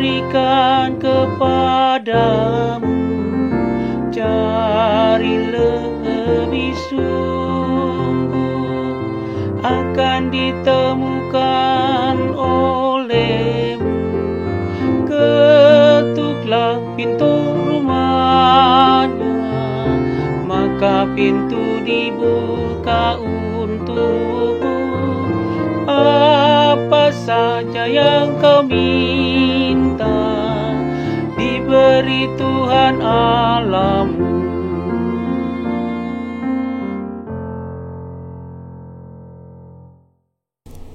diberikan kepadamu. Cari lebih sungguh, akan ditemukan olehmu. Ketuklah pintu rumahnya, maka pintu dibuka untukmu. Apa saja yang kau minta, diberi Tuhan Allahmu.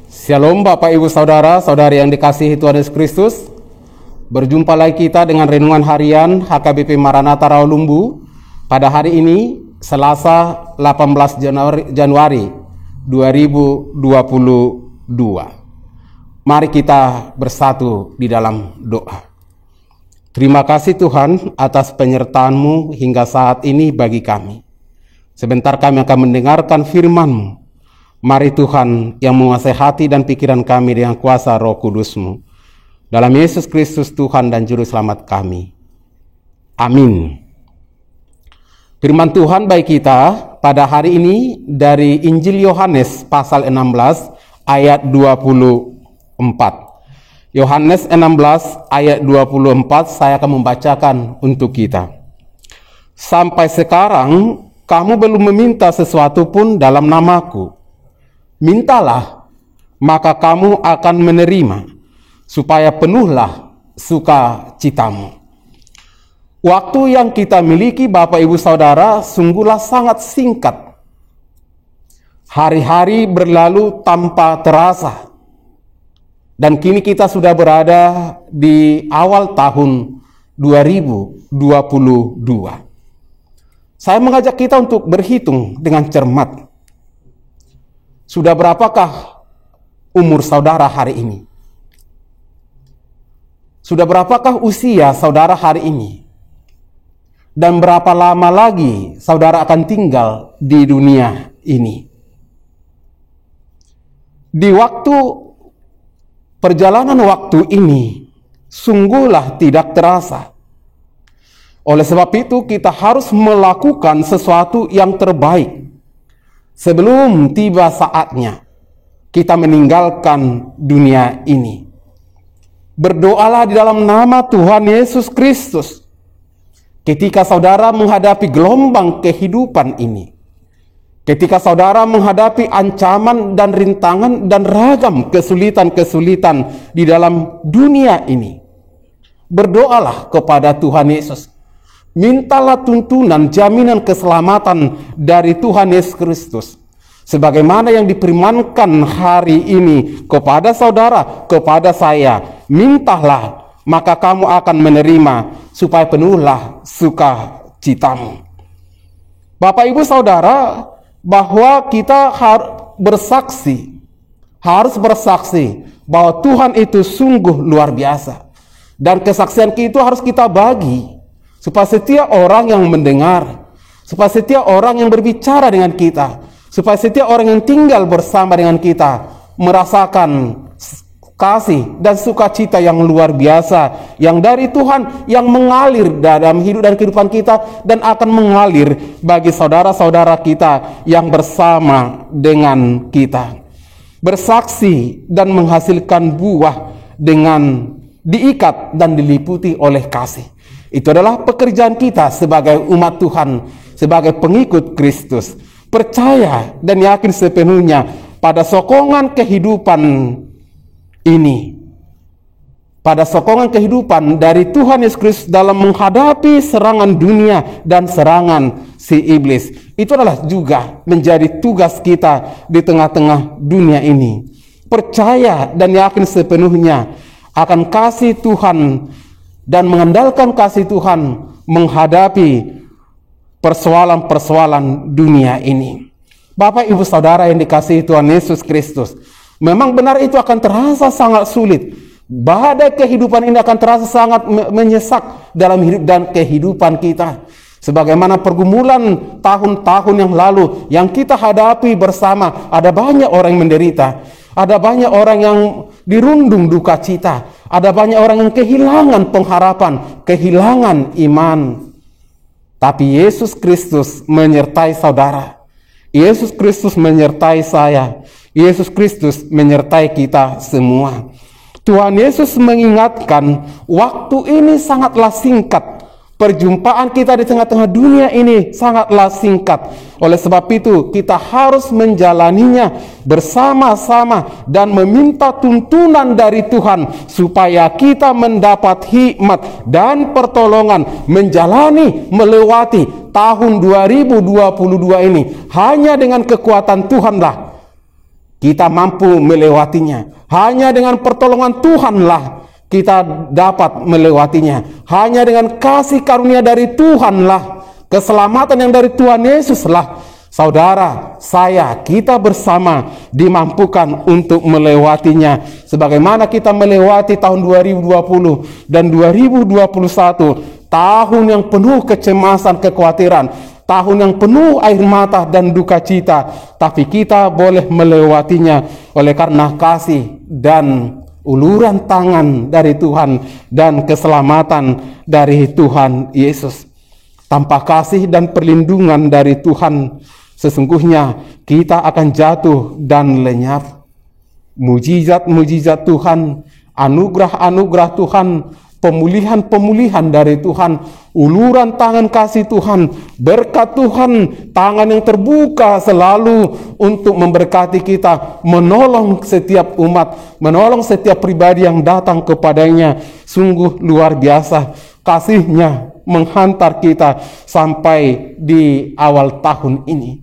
Shalom Bapak Ibu Saudara, Saudari yang dikasihi Tuhan Yesus Kristus. Berjumpa lagi kita dengan renungan harian HKBP Maranatha Rawalumbu pada hari ini, Selasa 18 Januari 2022. Mari kita bersatu di dalam doa. Terima kasih Tuhan atas penyertaan-Mu hingga saat ini bagi kami. Sebentar kami akan mendengarkan firman-Mu. Mari Tuhan yang menguasai hati dan pikiran kami dengan kuasa Roh Kudus-Mu. Dalam Yesus Kristus Tuhan dan Juru Selamat kami. Amin. Firman Tuhan bagi kita pada hari ini dari Injil Yohanes pasal 16 ayat 24. Yohanes 16 ayat 24 saya akan membacakan untuk kita. Sampai sekarang kamu belum meminta sesuatu pun dalam namaku. Mintalah, maka kamu akan menerima, supaya penuhlah sukacitamu. Waktu yang kita miliki Bapak Ibu Saudara sungguhlah sangat singkat. Hari-hari berlalu tanpa terasa. Dan kini kita sudah berada di awal tahun 2022. Saya mengajak kita untuk berhitung dengan cermat. Sudah berapakah umur saudara hari ini? Sudah berapakah usia saudara hari ini? Dan berapa lama lagi saudara akan tinggal di dunia ini? Di perjalanan waktu ini, sungguhlah tidak terasa. Oleh sebab itu kita harus melakukan sesuatu yang terbaik sebelum tiba saatnya kita meninggalkan dunia ini. Berdoalah di dalam nama Tuhan Yesus Kristus ketika saudara menghadapi gelombang kehidupan ini. Ketika saudara menghadapi ancaman dan rintangan dan ragam kesulitan-kesulitan di dalam dunia ini. Berdoalah kepada Tuhan Yesus. Mintalah tuntunan jaminan keselamatan dari Tuhan Yesus Kristus. Sebagaimana yang difirmankan hari ini kepada saudara, kepada saya. Mintalah, maka kamu akan menerima, supaya penuhlah sukacitamu. Bapak Ibu Saudara, bahwa kita harus bersaksi bahwa Tuhan itu sungguh luar biasa. Dan kesaksian itu harus kita bagi. Supaya setiap orang yang mendengar, supaya setiap orang yang berbicara dengan kita, supaya setiap orang yang tinggal bersama dengan kita merasakan kasih dan sukacita yang luar biasa yang dari Tuhan, yang mengalir dalam hidup dan kehidupan kita dan akan mengalir bagi saudara-saudara kita yang bersama dengan kita. Bersaksi dan menghasilkan buah dengan diikat dan diliputi oleh kasih. Itu adalah pekerjaan kita sebagai umat Tuhan, sebagai pengikut Kristus. Percaya dan yakin sepenuhnya pada sokongan kehidupan ini. Pada sokongan kehidupan dari Tuhan Yesus Kristus dalam menghadapi serangan dunia dan serangan si iblis. Itu adalah juga menjadi tugas kita di tengah-tengah dunia ini. Percaya dan yakin sepenuhnya akan kasih Tuhan dan mengandalkan kasih Tuhan menghadapi persoalan-persoalan dunia ini. Bapak Ibu Saudara yang dikasihi Tuhan Yesus Kristus, memang benar itu akan terasa sangat sulit. Badai kehidupan ini akan terasa sangat menyesak dalam hidup dan kehidupan kita. Sebagaimana pergumulan tahun-tahun yang lalu yang kita hadapi bersama, ada banyak orang yang menderita. Ada banyak orang yang dirundung duka cita. Ada banyak orang yang kehilangan pengharapan, kehilangan iman. Tapi Yesus Kristus menyertai saudara. Yesus Kristus menyertai saya. Yesus Kristus menyertai kita semua. Tuhan Yesus mengingatkan, waktu ini sangatlah singkat. Perjumpaan kita di tengah-tengah dunia ini sangatlah singkat. Oleh sebab itu, kita harus menjalaninya bersama-sama dan meminta tuntunan dari Tuhan supaya kita mendapat hikmat dan pertolongan menjalani, melewati tahun 2022 ini. Hanya dengan kekuatan Tuhanlah kita mampu melewatinya. Hanya dengan pertolongan Tuhanlah kita dapat melewatinya. Hanya dengan kasih karunia dari Tuhanlah, keselamatan yang dari Tuhan Yesuslah, saudara, saya, kita bersama dimampukan untuk melewatinya. Sebagaimana kita melewati tahun 2020 dan 2021, tahun yang penuh kecemasan, kekhawatiran, tahun yang penuh air mata dan duka cita, tapi kita boleh melewatinya oleh karena kasih dan uluran tangan dari Tuhan dan keselamatan dari Tuhan Yesus. Tanpa kasih dan perlindungan dari Tuhan, sesungguhnya kita akan jatuh dan lenyap. Mujizat-mujizat Tuhan, anugerah-anugerah Tuhan, pemulihan-pemulihan dari Tuhan, uluran tangan kasih Tuhan, berkat Tuhan, tangan yang terbuka selalu untuk memberkati kita, menolong setiap umat, menolong setiap pribadi yang datang kepadanya. Sungguh luar biasa kasih-Nya menghantar kita sampai di awal tahun ini.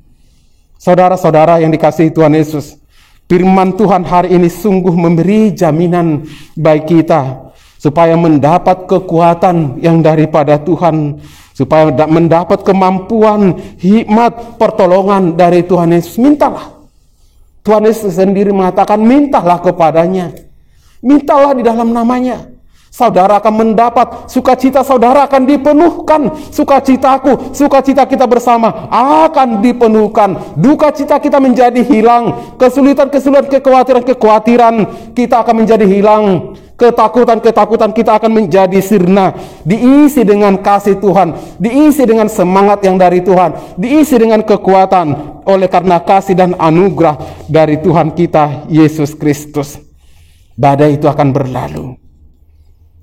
Saudara-saudara yang dikasihi Tuhan Yesus, firman Tuhan hari ini sungguh memberi jaminan bagi kita supaya mendapat kekuatan yang daripada Tuhan, supaya mendapat kemampuan, hikmat, pertolongan dari Tuhan Yesus. Mintalah. Tuhan Yesus sendiri mengatakan, mintalah kepadanya. Mintalah di dalam namanya. Saudara akan mendapat, sukacita saudara akan dipenuhkan. Sukacitaku, sukacita kita bersama akan dipenuhkan. Duka cita kita menjadi hilang. Kesulitan-kesulitan, kekhawatiran-kekhawatiran kita akan menjadi hilang. Ketakutan-ketakutan kita akan menjadi sirna. Diisi dengan kasih Tuhan, diisi dengan semangat yang dari Tuhan, diisi dengan kekuatan oleh karena kasih dan anugerah dari Tuhan kita Yesus Kristus. Badai itu akan berlalu.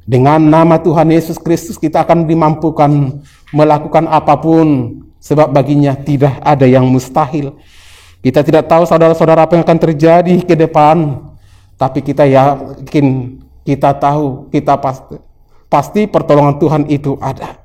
Dengan nama Tuhan Yesus Kristus kita akan dimampukan melakukan apapun, sebab baginya tidak ada yang mustahil. Kita tidak tahu saudara-saudara apa yang akan terjadi ke depan, tapi kita yakin, kita tahu, kita pasti pertolongan Tuhan itu ada.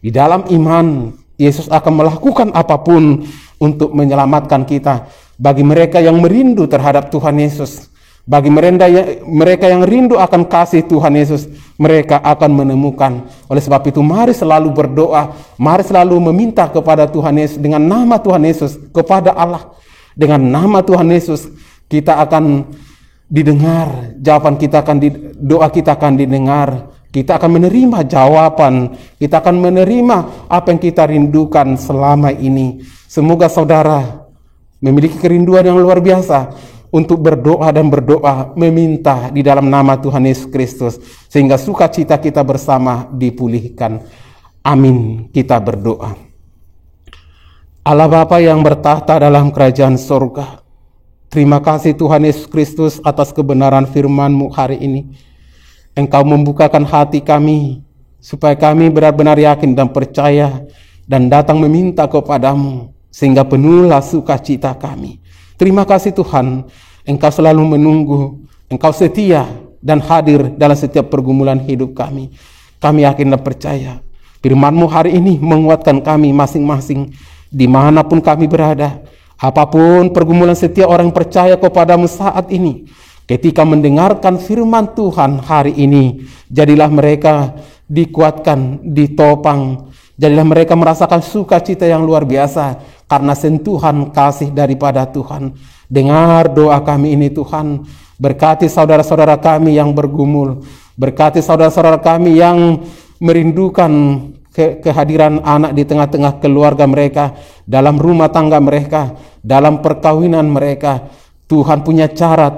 Di dalam iman, Yesus akan melakukan apapun untuk menyelamatkan kita. Bagi mereka yang merindu terhadap Tuhan Yesus, bagi mereka yang rindu akan kasih Tuhan Yesus, mereka akan menemukan. Oleh sebab itu, mari selalu berdoa, mari selalu meminta kepada Tuhan Yesus, dengan nama Tuhan Yesus, kepada Allah. Dengan nama Tuhan Yesus, kita akan didengar, jawaban kita akan doa kita akan didengar. Kita akan menerima jawaban, kita akan menerima apa yang kita rindukan selama ini. Semoga saudara memiliki kerinduan yang luar biasa untuk berdoa dan berdoa, meminta di dalam nama Tuhan Yesus Kristus, sehingga sukacita kita bersama dipulihkan. Amin. Kita berdoa. Allah Bapa yang bertahta dalam kerajaan surga, terima kasih Tuhan Yesus Kristus atas kebenaran firman-Mu hari ini. Engkau membukakan hati kami, supaya kami benar-benar yakin dan percaya, dan datang meminta kepada-Mu, sehingga penuhlah sukacita kami. Terima kasih Tuhan, Engkau selalu menunggu, Engkau setia dan hadir dalam setiap pergumulan hidup kami. Kami yakin dan percaya, firman-Mu hari ini menguatkan kami masing-masing, dimanapun kami berada. Apapun pergumulan setiap orang percaya kepada-Mu saat ini, ketika mendengarkan firman Tuhan hari ini, jadilah mereka dikuatkan, ditopang, jadilah mereka merasakan sukacita yang luar biasa, karena sentuhan kasih daripada Tuhan. Dengar doa kami ini Tuhan, berkati saudara-saudara kami yang bergumul, berkati saudara-saudara kami yang merindukan kehadiran anak di tengah-tengah keluarga mereka, dalam rumah tangga mereka, dalam perkawinan mereka. Tuhan punya cara,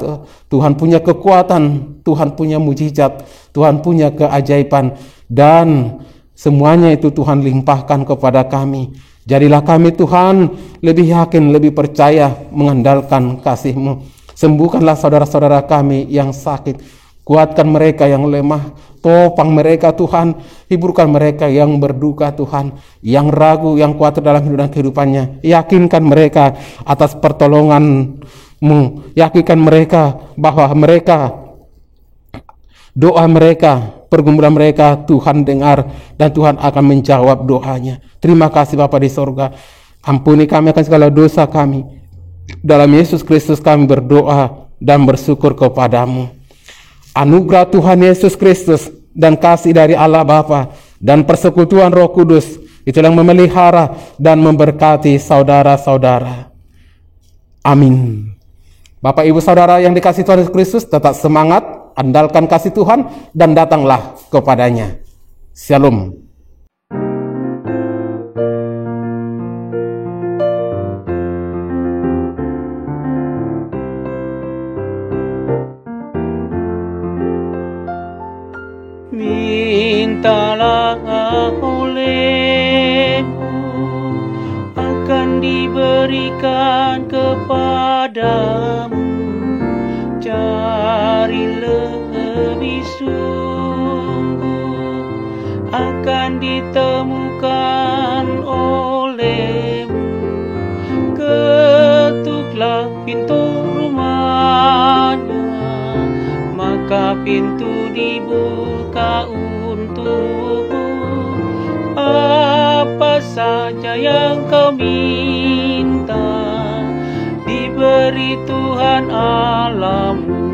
Tuhan punya kekuatan, Tuhan punya mujizat, Tuhan punya keajaiban, dan semuanya itu Tuhan limpahkan kepada kami. Jadilah kami Tuhan lebih yakin, lebih percaya mengandalkan kasih-Mu. Sembuhkanlah saudara-saudara kami yang sakit, kuatkan mereka yang lemah, topang mereka Tuhan, hiburkan mereka yang berduka Tuhan, yang ragu, yang khawatir dalam hidup dan kehidupannya. Yakinkan mereka atas pertolongan-Mu, yakinkan mereka bahwa doa mereka, pergumulan mereka Tuhan dengar dan Tuhan akan menjawab doanya. Terima kasih Bapa di sorga, ampuni kami akan segala dosa kami. Dalam Yesus Kristus kami berdoa dan bersyukur kepadamu. Anugerah Tuhan Yesus Kristus dan kasih dari Allah Bapa dan persekutuan Roh Kudus itu yang memelihara dan memberkati saudara-saudara. Amin. Bapak Ibu Saudara yang dikasihi Tuhan Yesus Kristus, tetap semangat, andalkan kasih Tuhan dan datanglah kepadanya. Shalom. Mintalah olehmu akan diberikan kepadamu. Cari lebih sungguh akan ditemukan olehmu. Ketuklah pintu rumahnya, maka pintu dibuka untukmu. Apa saja yang kau minta, diberi Tuhan Allahmu.